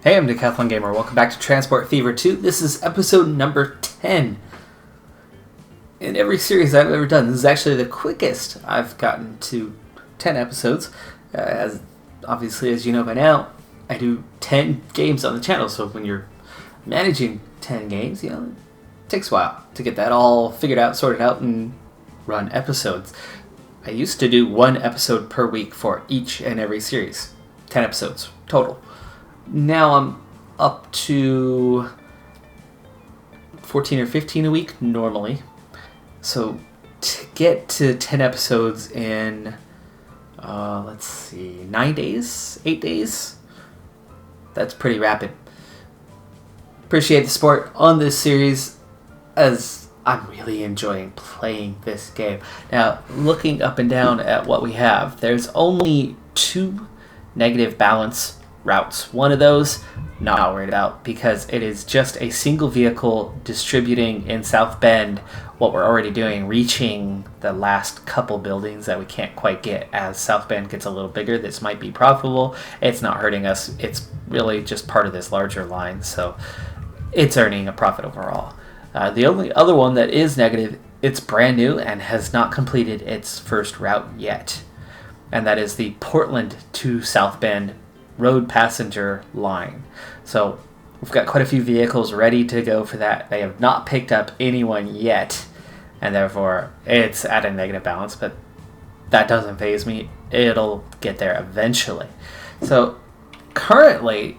Hey, I'm Decathlon Gamer. Welcome back to Transport Fever 2. This is episode number 10. In every series I've ever done, this is actually the quickest I've gotten to 10 episodes. As obviously, as you know by now, I do 10 games on the channel, so when you're managing 10 games, it takes a while to get that all figured out, sorted out, and run episodes. I used to do one episode per week for each and every series. 10 episodes total. Now I'm up to 14 or 15 a week normally. So to get to 10 episodes in, 9 days, 8 days, that's pretty rapid. Appreciate the support on this series as I'm really enjoying playing this game. Now, looking up and down at what we have, there's only 2 negative balance routes. One of those, not worried about, because it is just a single vehicle distributing in South Bend what we're already doing, reaching the last couple buildings that we can't quite get. As South Bend gets a little bigger, this might be profitable. It's not hurting us. It's really just part of this larger line, so it's earning a profit overall. The only other one that is negative, it's brand new and has not completed its first route yet, and that is the Portland to South Bend road passenger line. So we've got quite a few vehicles ready to go for that. They have not picked up anyone yet, and therefore it's at a negative balance, but that doesn't faze me. It'll get there eventually. So currently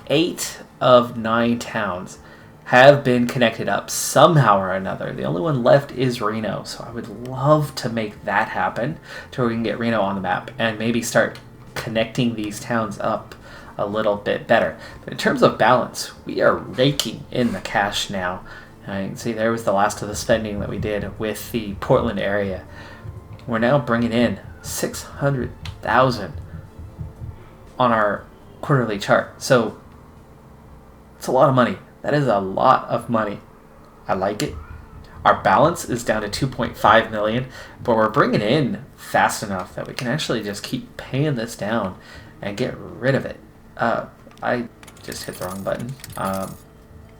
8 of 9 towns have been connected up somehow or another. The only one left is Reno, so I would love to make that happen to where we can get Reno on the map and maybe start connecting these towns up a little bit better. But in terms of balance, we are raking in the cash now. And you can see there was the last of the spending that we did with the Portland area. We're now bringing in 600,000 on our quarterly chart. So it's a lot of money. That is a lot of money. I like it. Our balance is down to 2.5 million, but we're bringing in fast enough that we can actually just keep paying this down and get rid of it. I just hit the wrong button.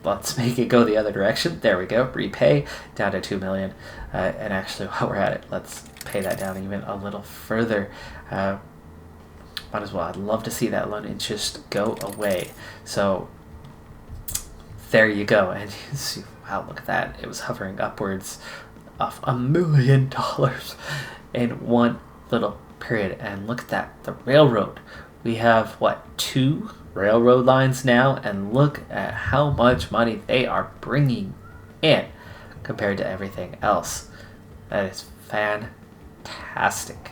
Let's make it go the other direction. There we go. Repay down to 2 million. And actually, while we're at it, let's pay that down even a little further. Might as well. I'd love to see that loan interest go away. So there you go. And you see, wow, look at that. It was hovering upwards of $1 million in one little period. And look at that. The railroad. We have, 2 railroad lines now? And look at how much money they are bringing in compared to everything else. That is fantastic.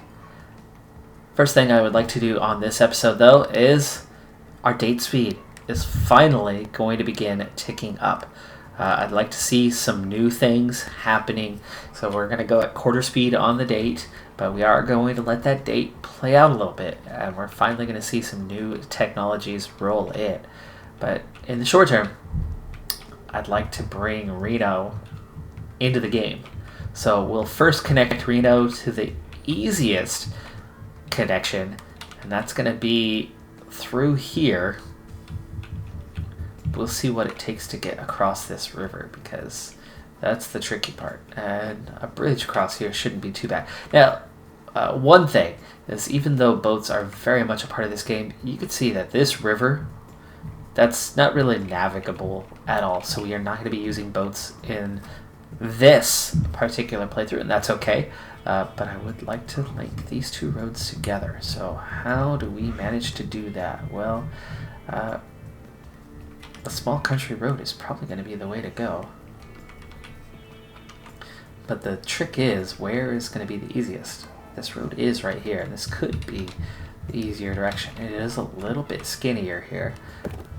First thing I would like to do on this episode, though, is our date speed is finally going to begin ticking up. I'd like to see some new things happening. So we're going to go at quarter speed on the date, but we are going to let that date play out a little bit. And we're finally going to see some new technologies roll in. But in the short term, I'd like to bring Reno into the game. So we'll first connect Reno to the easiest connection, and that's going to be through here. We'll see what it takes to get across this river, because that's the tricky part. And a bridge across here shouldn't be too bad. Now, one thing is, even though boats are very much a part of this game, you can see that this river, that's not really navigable at all. So we are not going to be using boats in this particular playthrough, and that's okay. But I would like to link these 2 roads together. So how do we manage to do that? Well, a small country road is probably going to be the way to go. But the trick is, where is going to be the easiest? This road is right here. This could be the easier direction. It is a little bit skinnier here.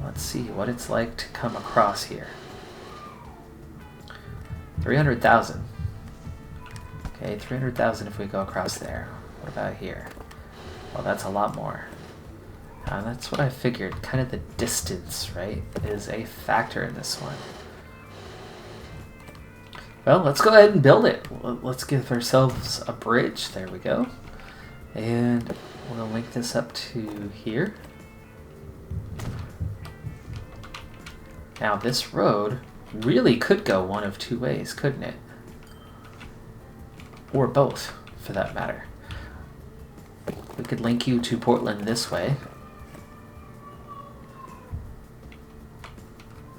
Let's see what it's like to come across here. 300,000. Okay, 300,000 if we go across there. What about here? Well, that's a lot more. That's what I figured. Kind of the distance, right, is a factor in this one. Well, let's go ahead and build it. Let's give ourselves a bridge. There we go. And we'll link this up to here. Now this road really could go one of two ways, couldn't it? Or both, for that matter. We could link you to Portland this way.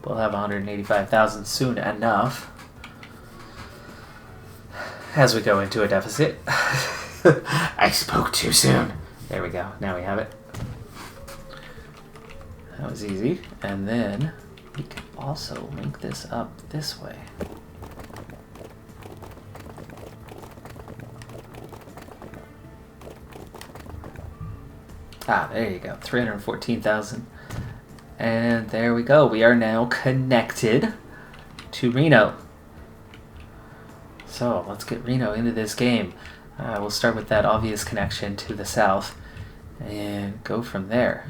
We'll have 185,000 soon enough. As we go into a deficit. I spoke too soon. There we go. Now we have it. That was easy. And then we can also link this up this way. Ah, there you go. 314,000. And there we go. We are now connected to Reno. So let's get Reno into this game. We'll start with that obvious connection to the south and go from there.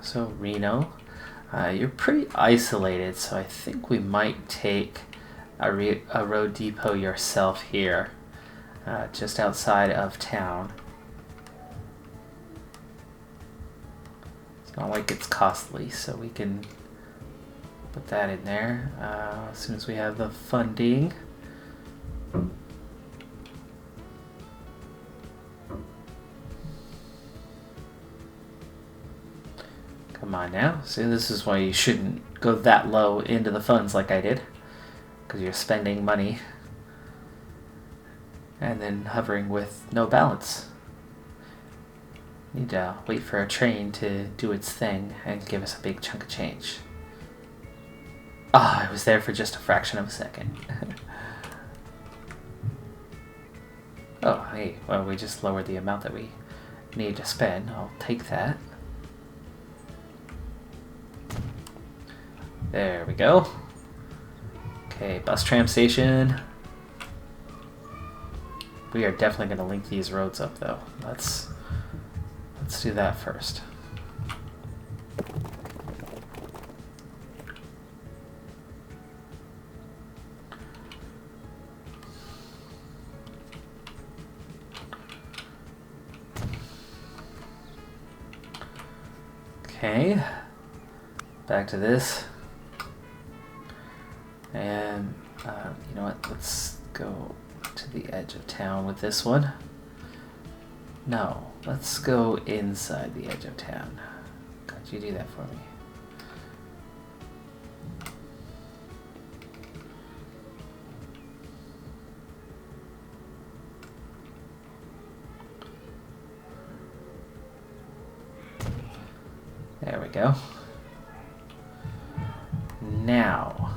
So Reno, you're pretty isolated, so I think we might take a road depot yourself here, just outside of town. It's not like it's costly, so we can put that in there as soon as we have the funding. Come on now. See, this is why you shouldn't go that low into the funds like I did, because you're spending money and then hovering with no balance. Need to wait for a train to do its thing and give us a big chunk of change. Ah, I was there for just a fraction of a second. Oh, hey, well, we just lowered the amount that we need to spend. I'll take that. There we go. Okay, bus tram station. We are definitely going to link these roads up, though. Let's do that first. Okay, back to this. And you know what, let's go to the edge of town with this one. No, let's go inside the edge of town. Could you do that for me? There we go. Now,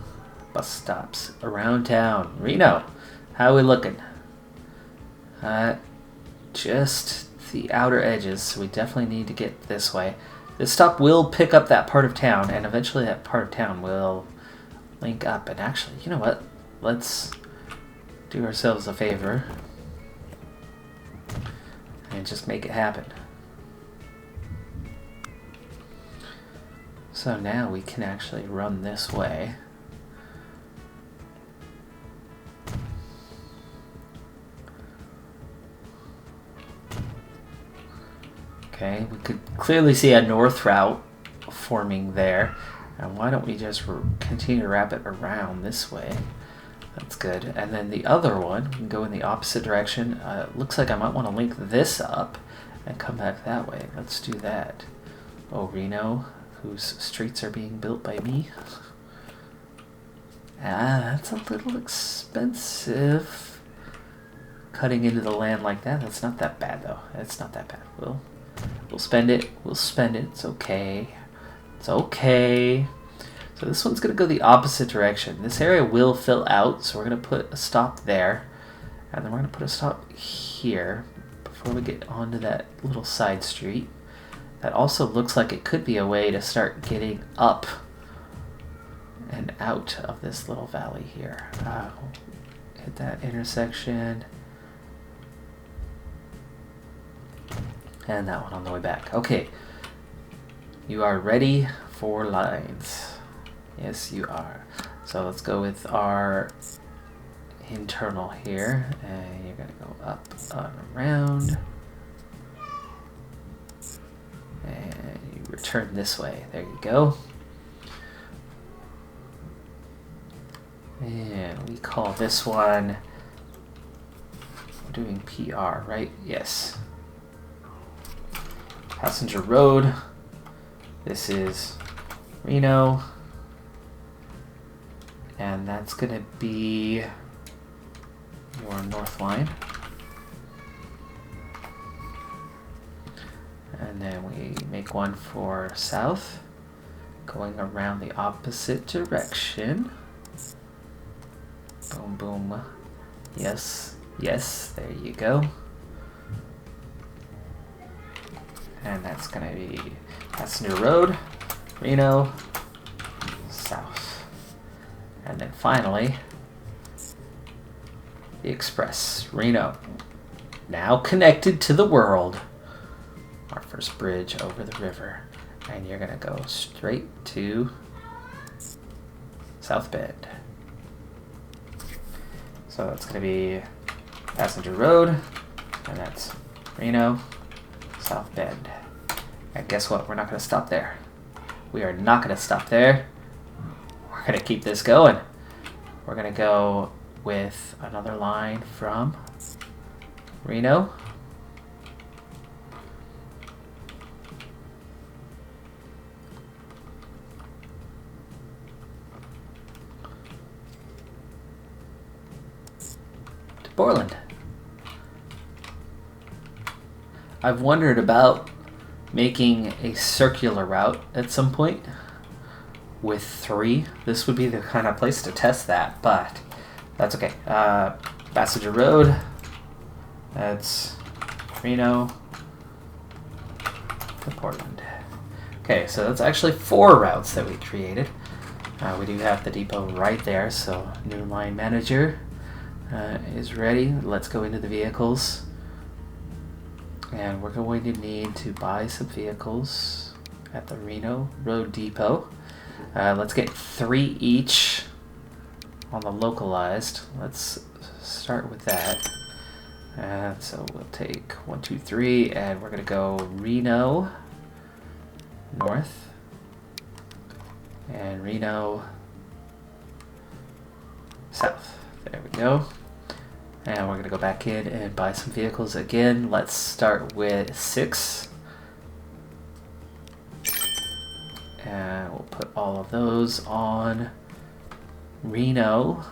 bus stops around town. Reno, how are we looking? Just the outer edges, so we definitely need to get this way. This stop will pick up that part of town, and eventually that part of town will link up. And actually, you know what? Let's do ourselves a favor and just make it happen. So now we can actually run this way. Okay, we could clearly see a north route forming there. And why don't we just continue to wrap it around this way? That's good. And then the other one, we can go in the opposite direction. Looks like I might want to link this up and come back that way. Let's do that. Oh, Reno, whose streets are being built by me. That's a little expensive. Cutting into the land like that, that's not that bad though. It's not that bad. We'll spend it. We'll spend it. It's okay. It's okay. So this one's going to go the opposite direction. This area will fill out, so we're going to put a stop there. And then we're going to put a stop here before we get onto that little side street. That also looks like it could be a way to start getting up and out of this little valley here. Hit that intersection. And that one on the way back. Okay. You are ready for lines. Yes, you are. So let's go with our internal here. And you're going to go up and around. turn this way. There you go. And we call this one, we're doing PR, right? Yes. Passenger Road. This is Reno. And that's going to be your north line. And then we make one for south, going around the opposite direction. Boom, boom. Yes, yes, there you go. And that's going to be Passenger Road, Reno, south. And then finally, the Express, Reno. Now connected to the world. Our first bridge over the river. And you're going to go straight to South Bend. So that's going to be Passenger Road, and that's Reno, South Bend. And guess what? We're not going to stop there. We are not going to stop there. We're going to keep this going. We're going to go with another line from Reno. Portland. I've wondered about making a circular route at some point with 3. This would be the kind of place to test that, but that's okay. Passenger Road, that's Reno to Portland. Okay, so that's actually 4 routes that we created. We do have the depot right there, so new line manager is ready. Let's go into the vehicles, and we're going to need to buy some vehicles at the Reno Road Depot. Let's get 3 each on the localized. Let's start with that. So we'll take 1, 2, 3, and we're going to go Reno north and Reno south. There we go. And we're going to go back in and buy some vehicles again. Let's start with 6. And we'll put all of those on Reno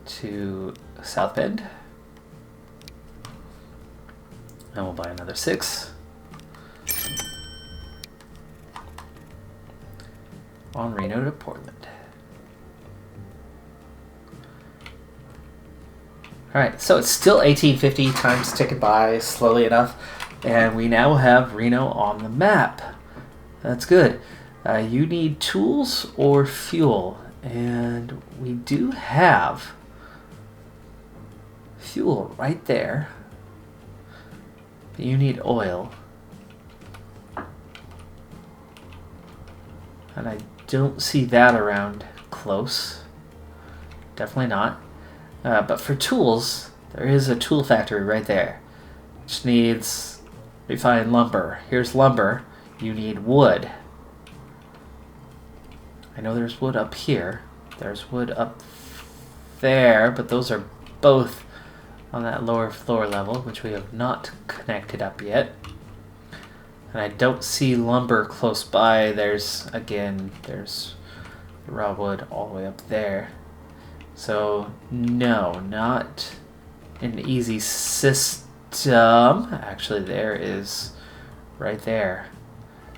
to South Bend. And we'll buy another 6 on Reno to Portland. Alright, so it's still 1850, time's ticking by slowly enough, and we now have Reno on the map. That's good. You need tools or fuel, and we do have fuel right there. But you need oil. And I don't see that around close. Definitely not. But for tools, there is a tool factory right there, which needs refined lumber. Here's lumber. You need wood. I know there's wood up here. There's wood up there, but those are both on that lower floor level, which we have not connected up yet. And I don't see lumber close by. There's raw wood all the way up there. So, no, not an easy system. Actually, there is right there.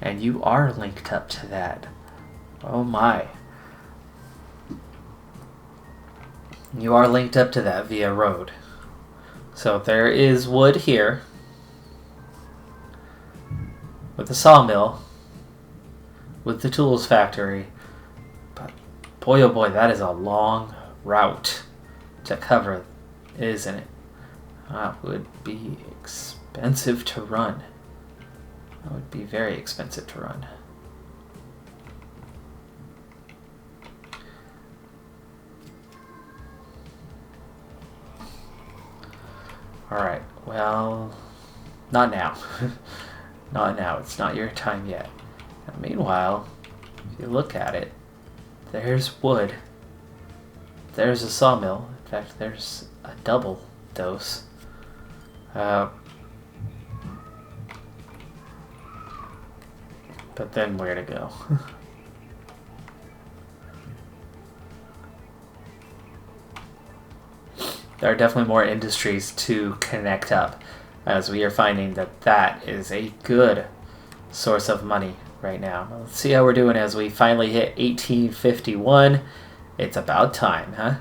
And you are linked up to that. Oh my. You are linked up to that via road. So there is wood here with the sawmill, with the tools factory. But boy, oh boy, that is a long route to cover, isn't it? That would be expensive to run. That would be very expensive to run. Alright, well, not now. Not now. It's not your time yet. Now, meanwhile, if you look at it, there's wood. There's a sawmill. In fact, there's a double dose. But then where to go? There are definitely more industries to connect up, as we are finding that that is a good source of money right now. Let's see how we're doing as we finally hit 1851. It's about time, huh?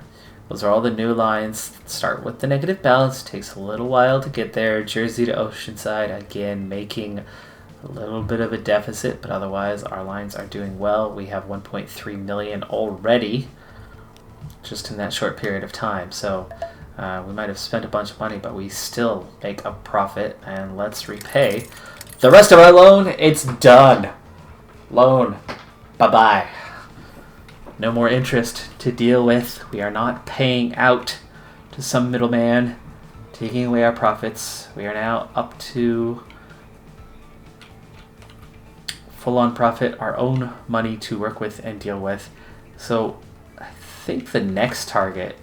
Those are all the new lines. Start with the negative balance. Takes a little while to get there. Jersey to Oceanside, again, making a little bit of a deficit, but otherwise our lines are doing well. We have 1.3 million already just in that short period of time. So we might have spent a bunch of money, but we still make a profit. And let's repay the rest of our loan. It's done. Loan. Bye-bye. No more interest to deal with. We are not paying out to some middleman, taking away our profits. We are now up to full-on profit, our own money to work with and deal with. So I think the next target,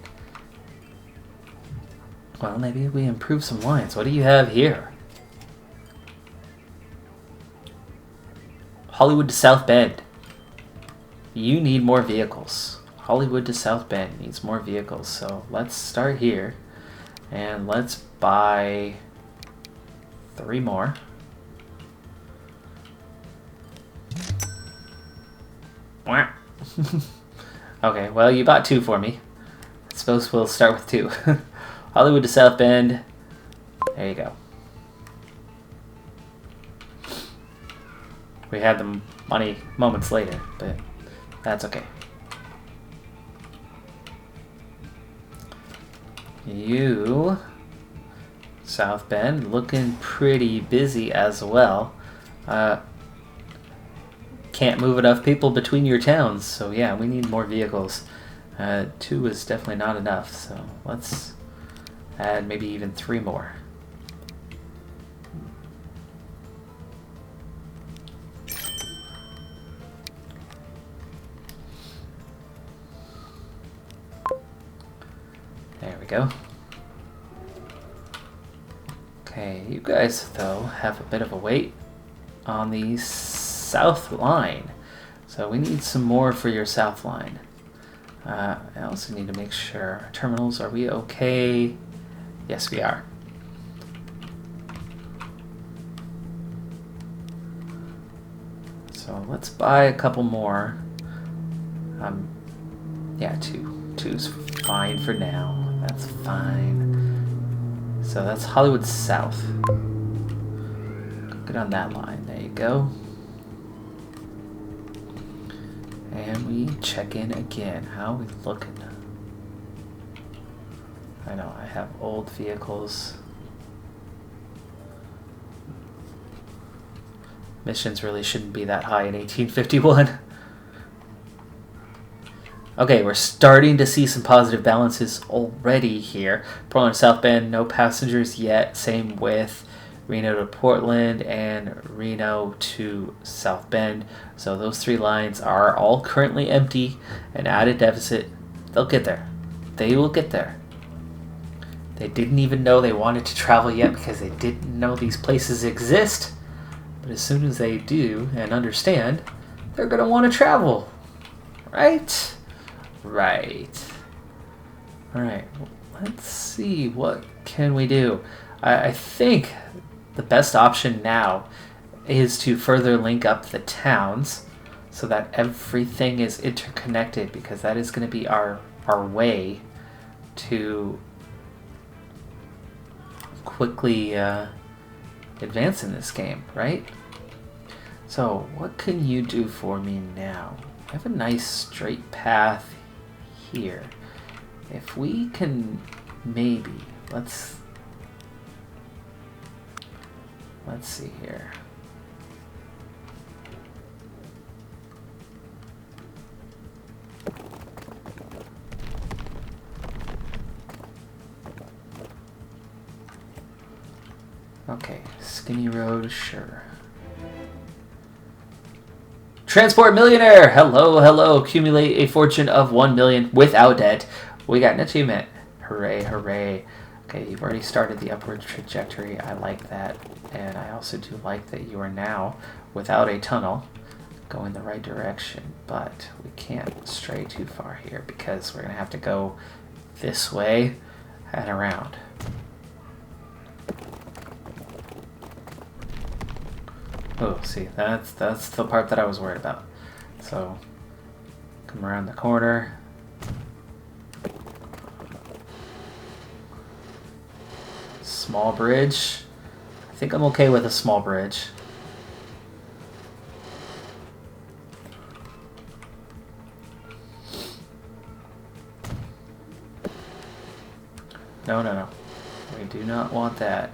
well, maybe we improve some lines. What do you have here? Hollywood to South Bend. You need more vehicles. Hollywood to South Bend needs more vehicles. So let's start here. And let's buy 3 more. Okay, well, you bought 2 for me. I suppose we'll start with 2. Hollywood to South Bend. There you go. We had the money moments later, but that's okay. You, South Bend, looking pretty busy as well. Can't move enough people between your towns, so yeah, we need more vehicles. 2 is definitely not enough, so let's add maybe even 3 more. There we go. Okay, you guys, though, have a bit of a wait on the south line. So we need some more for your south line. I also need to make sure. Terminals, are we okay? Yes, we are. So let's buy a couple more. Yeah, 2. 2's fine for now. That's fine. So that's Hollywood South. Get on that line. There you go. And we check in again. How are we looking? I know, I have old vehicles. Missions really shouldn't be that high in 1851. Okay, we're starting to see some positive balances already here. Portland to South Bend, no passengers yet. Same with Reno to Portland and Reno to South Bend. So those 3 lines are all currently empty and at a deficit. They'll get there. They will get there. They didn't even know they wanted to travel yet because they didn't know these places exist. But as soon as they do and understand, they're going to want to travel. Right? Right. Alright, let's see. What can we do? I think the best option now is to further link up the towns so that everything is interconnected, because that is going to be our way to quickly advance in this game, right? So what can you do for me now? I have a nice straight path here. If we can maybe, let's see here. Okay, skinny road, sure. Transport millionaire! Hello, hello. Accumulate a fortune of 1 million without debt. We got an achievement. Hooray, hooray. Okay, you've already started the upward trajectory. I like that. And I also do like that you are now, without a tunnel, going the right direction. But we can't stray too far here because we're going to have to go this way and around. Oh, see, that's the part that I was worried about. So, come around the corner. Small bridge. I think I'm okay with a small bridge. No, no, no. We do not want that.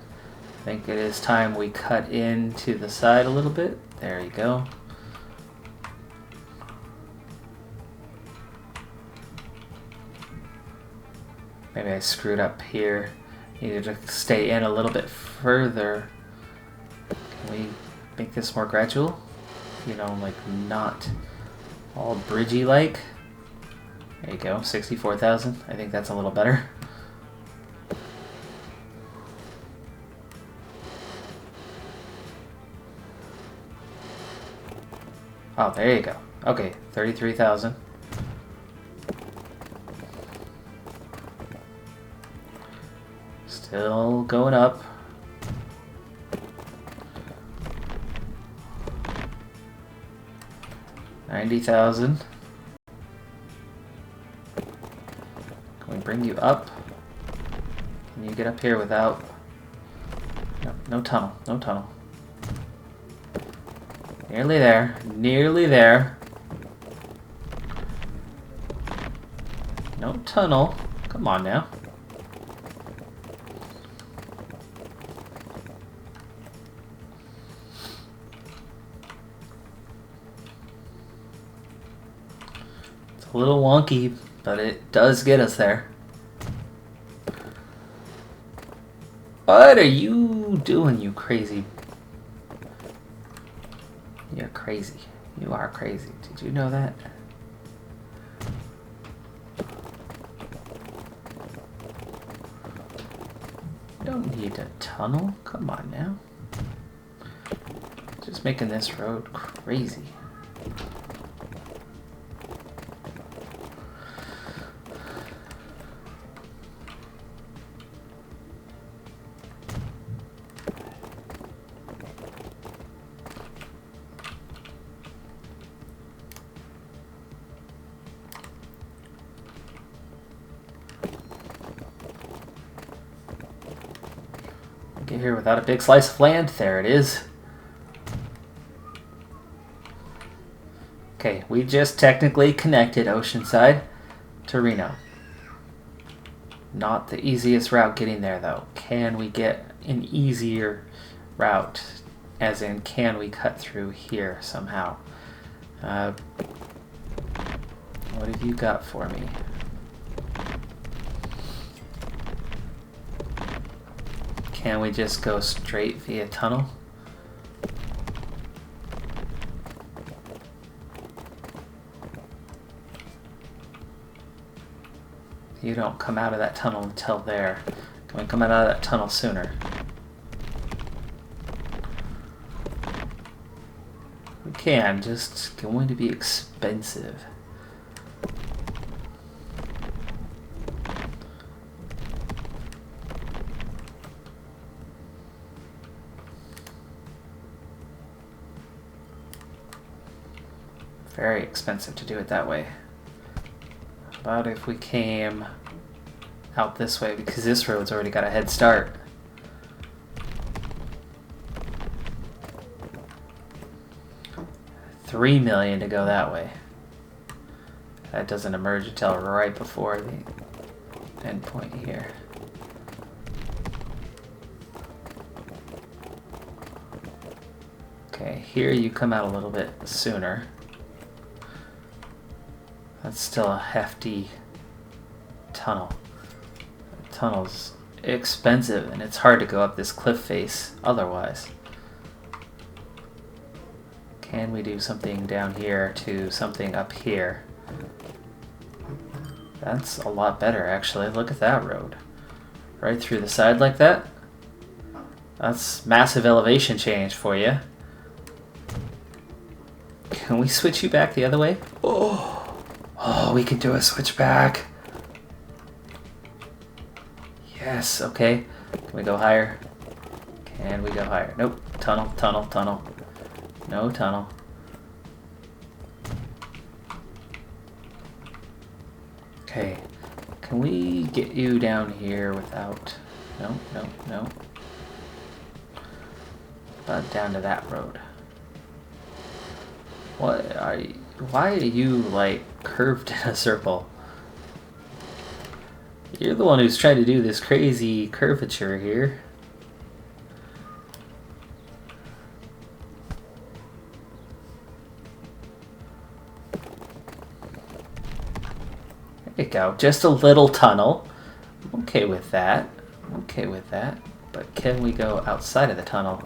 I think it is time we cut into the side a little bit. There you go. Maybe I screwed up here. Needed to stay in a little bit further. Can we make this more gradual? You know, like not all bridgey like. There you go, 64,000. I think that's a little better. Oh, there you go. Okay, 33,000. Still going up. $90,000. Can we bring you up? Can you get up here without... No, no tunnel, no tunnel. Nearly there, nearly there. No tunnel. Come on now. It's a little wonky, but it does get us there. What are you doing, you crazy? You're crazy. You are crazy. Did you know that? You don't need a tunnel. Come on now. Just making this road crazy. Get here without a big slice of land. There it is. Okay, we just technically connected Oceanside to Reno. Not the easiest route getting there, though. Can we get an easier route? As in, can we cut through here somehow? What have you got for me? Can we just go straight via tunnel? You don't come out of that tunnel until there. Can we come out of that tunnel sooner? We can, just going to be expensive. Very expensive to do it that way. How about if we came out this way, because this road's already got a head start. $3 million to go that way. That doesn't emerge until right before the end point here. Okay, here you come out a little bit sooner. That's still a hefty tunnel. The tunnel's expensive, and it's hard to go up this cliff face otherwise. Can we do something down here to something up here? That's a lot better, actually. Look at that road. Right through the side like that. That's massive elevation change for you. Can we switch you back the other way? Oh, we can do a switch back. Yes, okay. Can we go higher? Can we go higher? Nope. Tunnel, tunnel, tunnel. No tunnel. Okay. Can we get you down here without... No, no, no. But down to that road. What are you... Why are you, like, curved in a circle? You're the one who's trying to do this crazy curvature here. There you go. Just a little tunnel. I'm okay with that. I'm okay with that. But can we go outside of the tunnel?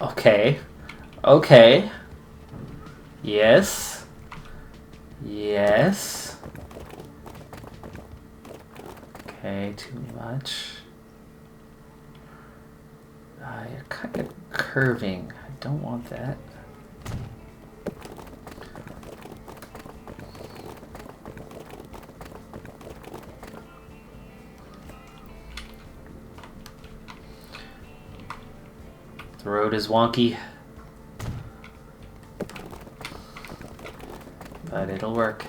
Okay. Okay. Yes. Yes. Okay, too much. You're kind of curving. I don't want that. The road is wonky, but it'll work.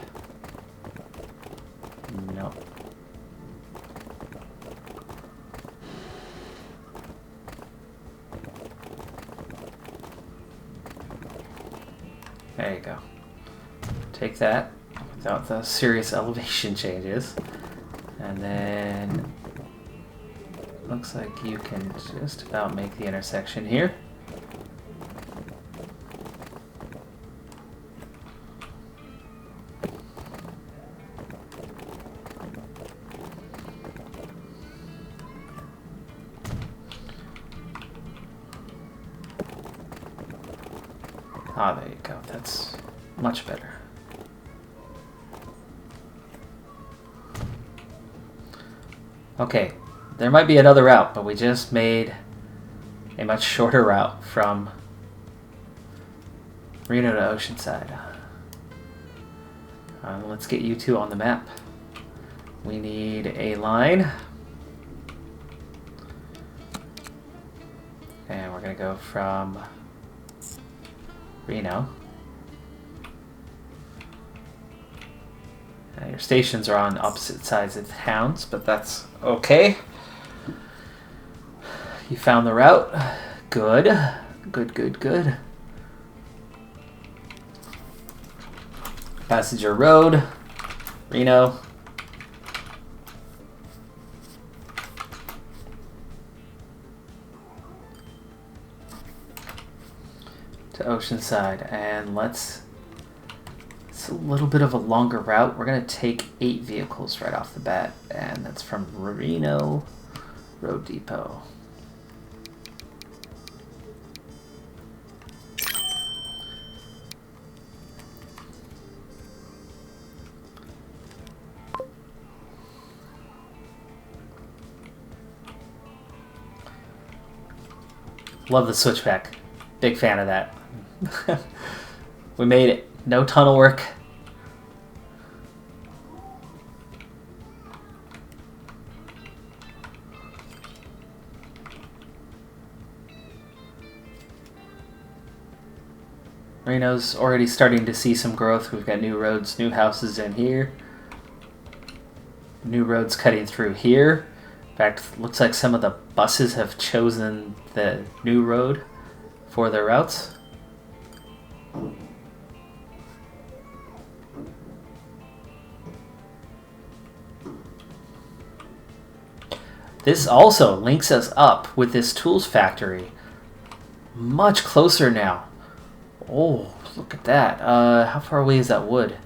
No. There you go. Take that without the serious elevation changes. And then looks like you can just about make the intersection here. Ah, there you go. That's much better. Okay. There might be another route, but we just made a much shorter route from Reno to Oceanside. Let's get you two on the map. We need a line. And we're going to go from Reno. Your stations are on opposite sides of the towns, but that's okay. You found the route. Good. Good, good, good. Passenger Road. Reno. To Oceanside. And it's a little bit of a longer route. We're going to take 8 vehicles right off the bat. And that's from Reno Road Depot. Love the switchback. Big fan of that. We made it. No tunnel work. Reno's already starting to see some growth. We've got new roads, new houses in here. New roads cutting through here. In fact, looks like some of the buses have chosen the new road for their routes. This also links us up with this tools factory. Much closer now. Oh, look at that. How far away is that wood?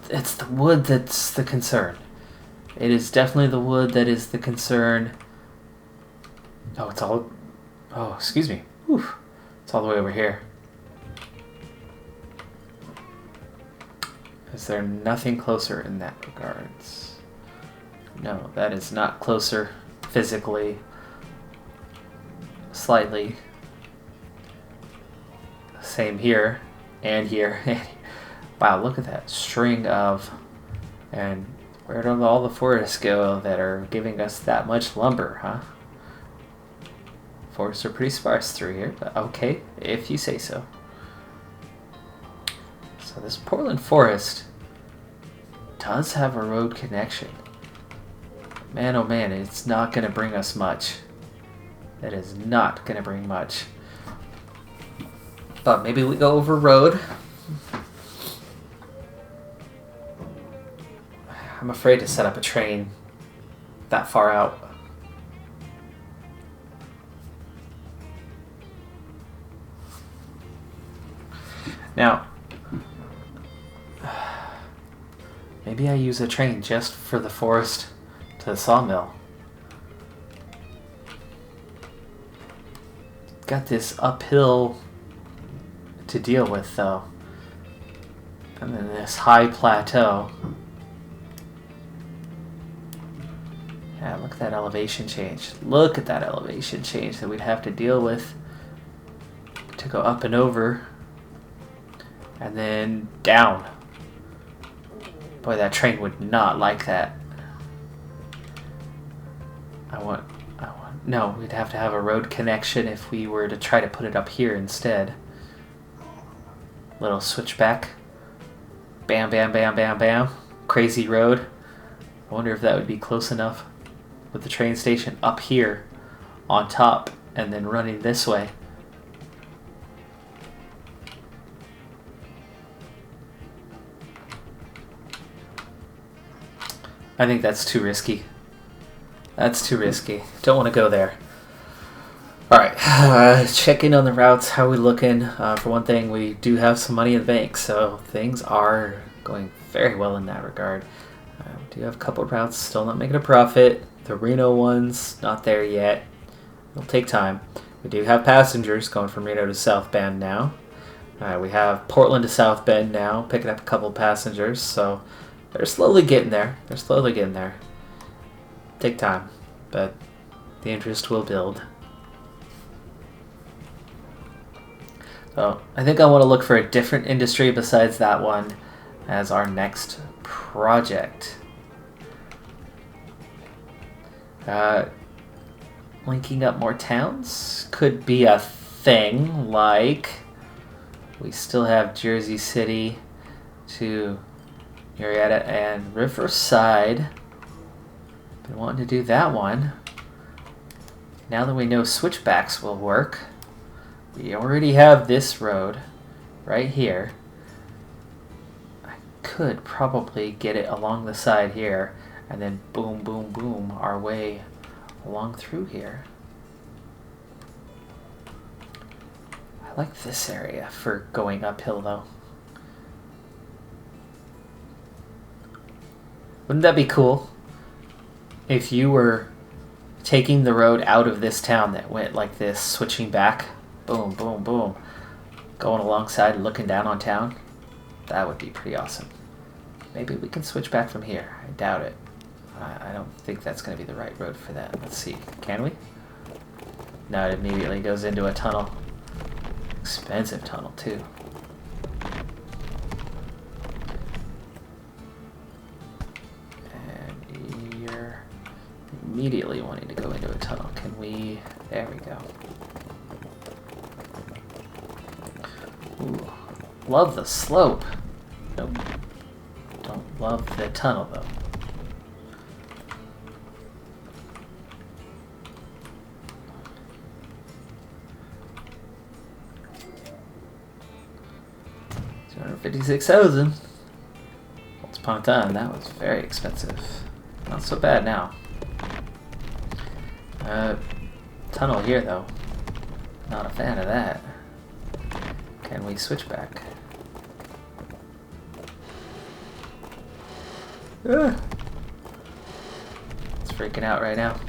It's the wood that's the concern. It is definitely the wood that is the concern. Oh, it's all... Oh, excuse me. Oof. It's all the way over here. Is there nothing closer in that regards? No, that is not closer physically. Slightly. Same here and here. Wow, look at that string of... And where do all the forests go that are giving us that much lumber, huh? Forests are pretty sparse through here, but okay, if you say so. So this Portland forest does have a road connection. Man, oh man, it's not going to bring us much. It is not going to bring much. But maybe we go over road. I'm afraid to set up a train that far out. Now, maybe I use a train just for the forest to the sawmill. Got this uphill to deal with though. And then this high plateau. Yeah, look at that elevation change. Look at that elevation change that we'd have to deal with to go up and over. And then down. Boy, that train would not like that. No, we'd have to have a road connection if we were to try to put it up here instead. Little switchback. Bam, bam, bam, bam, bam. Crazy road. I wonder if that would be close enough with the train station up here on top and then running this way. I think that's too risky. That's too risky. Don't want to go there. Alright, check in on the routes. How are we looking? For one thing, we do have some money in the bank, so things are going very well in that regard. We do have a couple of routes still not making a profit. The Reno one's not there yet. It'll take time. We do have passengers going from Reno to South Bend now. We have Portland to South Bend now, picking up a couple of passengers, so they're slowly getting there. They're slowly getting there. Take time, but the interest will build. So I think I want to look for a different industry besides that one as our next project. Linking up more towns could be a thing, like we still have Jersey City to Marietta and Riverside. Been wanting to do that one. Now that we know switchbacks will work, we already have this road right here. I could probably get it along the side here and then boom, boom, boom our way along through here. I like this area for going uphill though. Wouldn't that be cool if you were taking the road out of this town that went like this, switching back, boom, boom, boom, going alongside, looking down on town? That would be pretty awesome. Maybe we can switch back from here. I doubt it. I don't think that's going to be the right road for that. Let's see. Can we? No, it immediately goes into a tunnel. Expensive tunnel, too. And you're immediately wanting to go into a tunnel. Can we... There we go. Ooh. Love the slope. Nope. Don't love the tunnel, though. $256,000. Once upon a time, that was very expensive. Not so bad now. Tunnel here, though. Not a fan of that. Can we switch back? It's freaking out right now.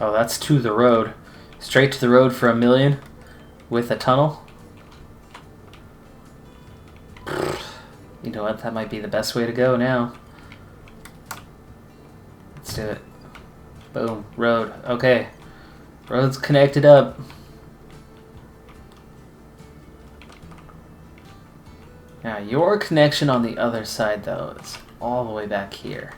Oh, that's to the road. Straight to the road for $1 million with a tunnel. You know what? That might be the best way to go now. Let's do it. Boom. Road. Okay. Road's connected up. Now, your connection on the other side, though, is all the way back here.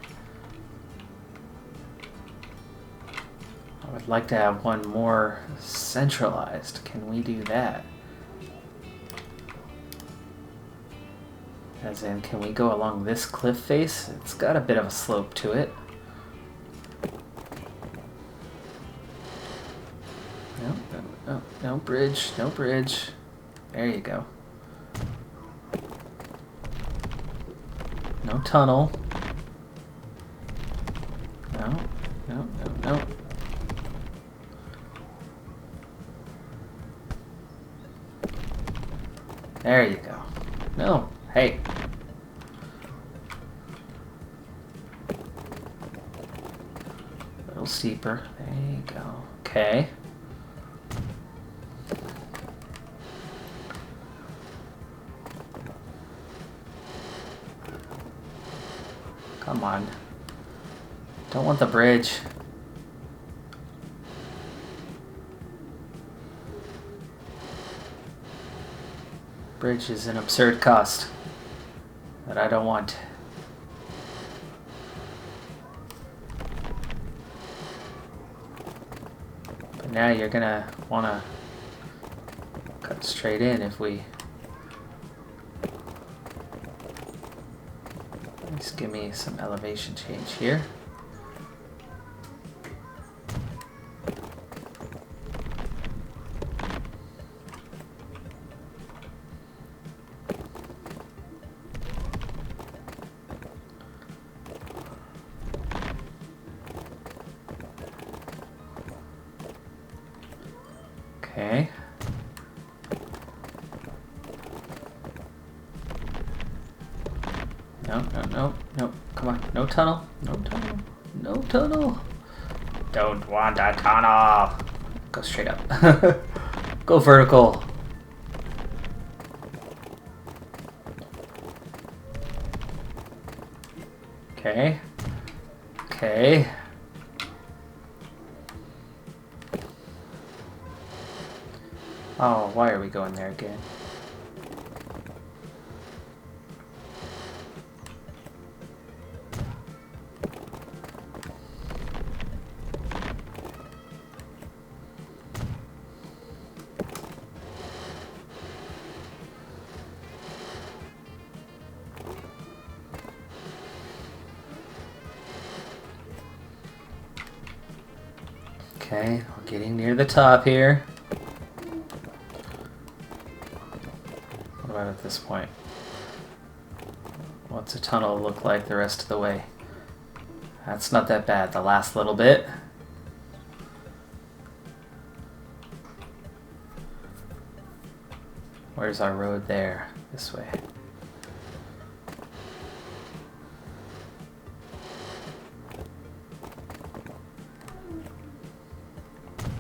I would like to have one more centralized. Can we do that? As in, can we go along this cliff face? It's got a bit of a slope to it. No bridge, no bridge. There you go. No tunnel. No. There you go. No, hey. A little steeper. There you go. Okay. Come on. Don't want the bridge. Bridge is an absurd cost that I don't want. But now you're gonna wanna cut straight in if we... Just give me some elevation change here. Okay. No. Come on. No tunnel. No tunnel. No tunnel. Don't want a tunnel. Go straight up. Go vertical. Okay. Okay. Oh, why are we going there again? Okay, we're getting near the top here. What about at this point? What's a tunnel look like the rest of the way? That's not that bad, the last little bit. Where's our road there? This way.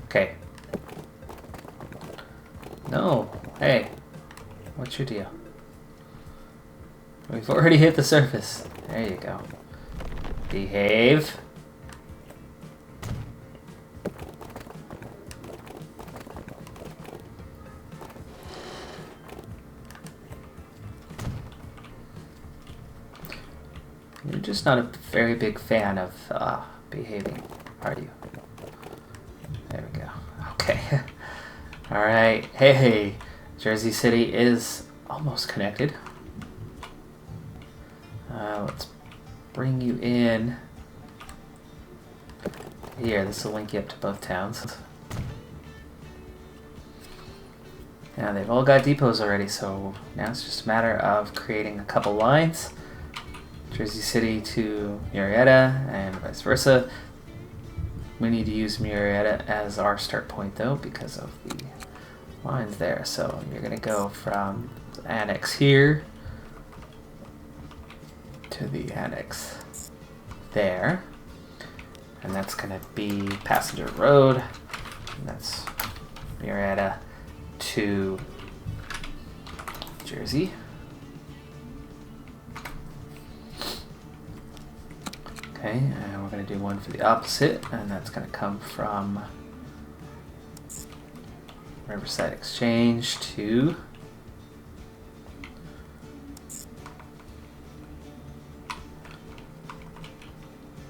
Okay. No. Hey. What's your deal? We've already hit the surface. There you go. Behave. You're just not a very big fan of behaving, are you? There we go. Okay. Alright. Hey. Jersey City is almost connected. Let's bring you in. Here, this will link you up to both towns. Now they've all got depots already, so now it's just a matter of creating a couple lines. Jersey City to Murrieta and vice versa. We need to use Murrieta as our start point though because of the lines there. So you're going to go from the annex here to the annex there. And that's going to be Passenger Road. And that's Murrieta to Jersey. Okay, and we're going to do one for the opposite, and that's going to come from Riverside Exchange to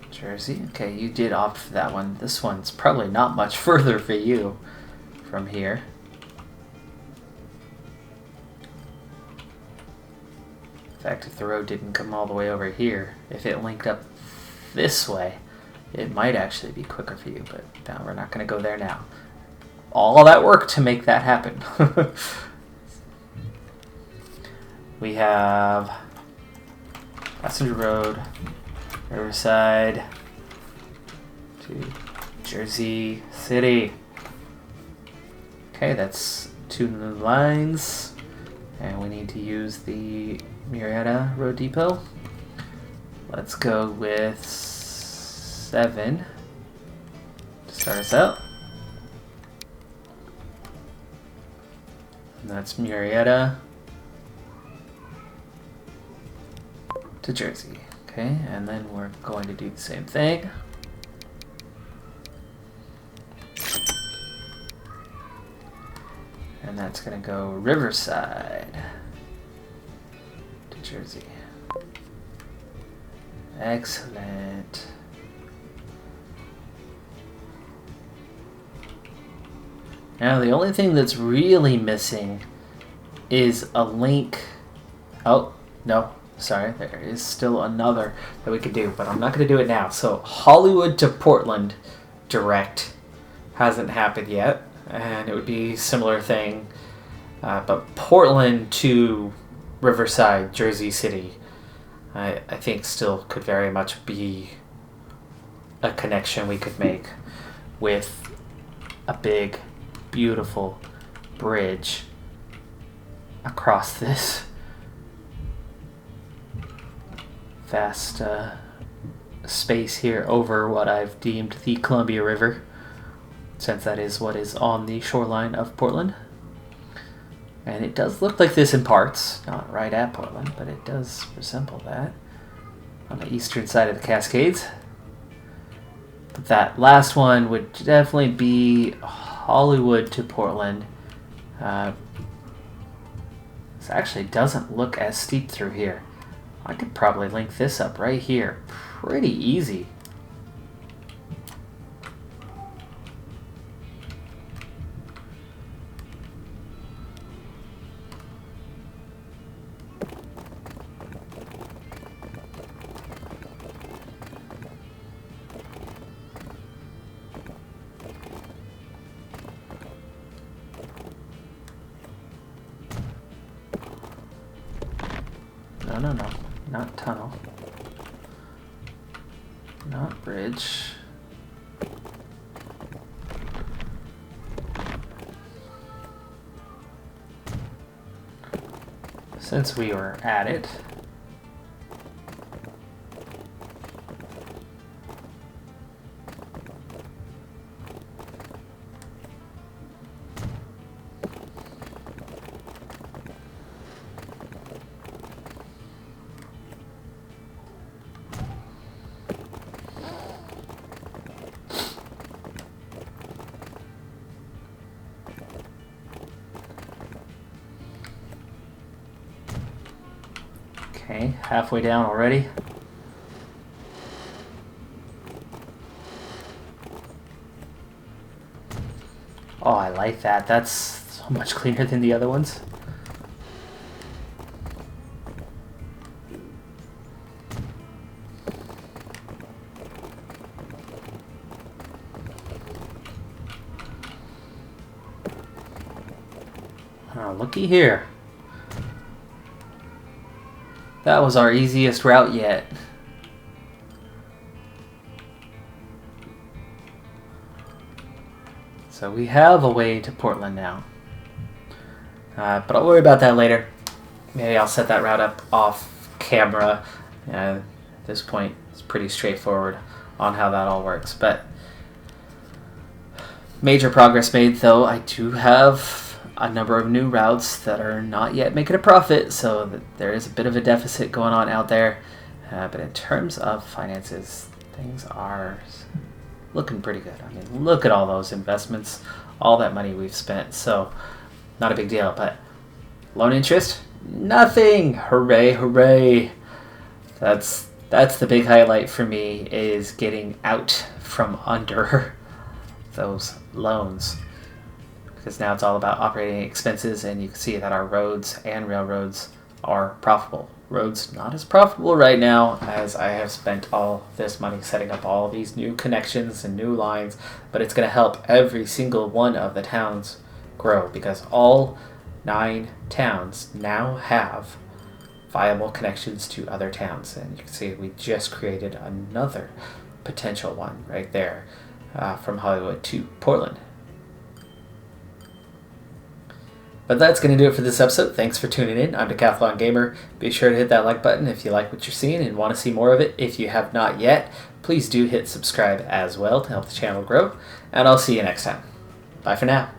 Jersey. Okay, you did opt for that one. This one's probably not much further for you from here. In fact, if the road didn't come all the way over here, if it linked up this way, it might actually be quicker for you, but no, we're not going to go there now. All that work to make that happen. We have Passenger Road, Riverside to Jersey City. Okay, that's 2 new lines, and we need to use the Murrieta Road Depot. Let's go with 7 to start us out. And that's Murrieta to Jersey. Okay, and then we're going to do the same thing. And that's going to go Riverside to Jersey. Excellent. Now the only thing that's really missing is a link. Oh, no, sorry, there is still another that we could do, but I'm not going to do it now. So Hollywood to Portland direct hasn't happened yet, and it would be a similar thing. But Portland to Riverside, Jersey City, I think still could very much be a connection we could make with a big, beautiful bridge across this vast space here over what I've deemed the Columbia River, since that is what is on the shoreline of Portland. And it does look like this in parts, not right at Portland, but it does resemble that on the eastern side of the Cascades. But that last one would definitely be Hollywood to Portland. This actually doesn't look as steep through here. I could probably link this up right here. Pretty easy. No, not tunnel. Not bridge. Since we were at it, okay, halfway down already. Oh, I like that. That's so much cleaner than the other ones. Oh, looky here. That was our easiest route yet. So we have a way to Portland now. But I'll worry about that later. Maybe I'll set that route up off camera. At this point, it's pretty straightforward on how that all works. But major progress made, though. I do have a number of new routes that are not yet making a profit, so there is a bit of a deficit going on out there. But in terms of finances, things are looking pretty good. I mean, look at all those investments, all that money we've spent. So not a big deal. But loan interest, nothing. Hooray, hooray. That's the big highlight for me, is getting out from under those loans. Because now it's all about operating expenses, and you can see that our roads and railroads are profitable. Roads not as profitable right now, as I have spent all this money setting up all these new connections and new lines, but it's going to help every single one of the towns grow, because all 9 towns now have viable connections to other towns. And you can see we just created another potential one right there, from Hollywood to Portland. But that's going to do it for this episode. Thanks for tuning in. I'm Decathlon Gamer. Be sure to hit that like button if you like what you're seeing and want to see more of it. If you have not yet, please do hit subscribe as well to help the channel grow. And I'll see you next time. Bye for now.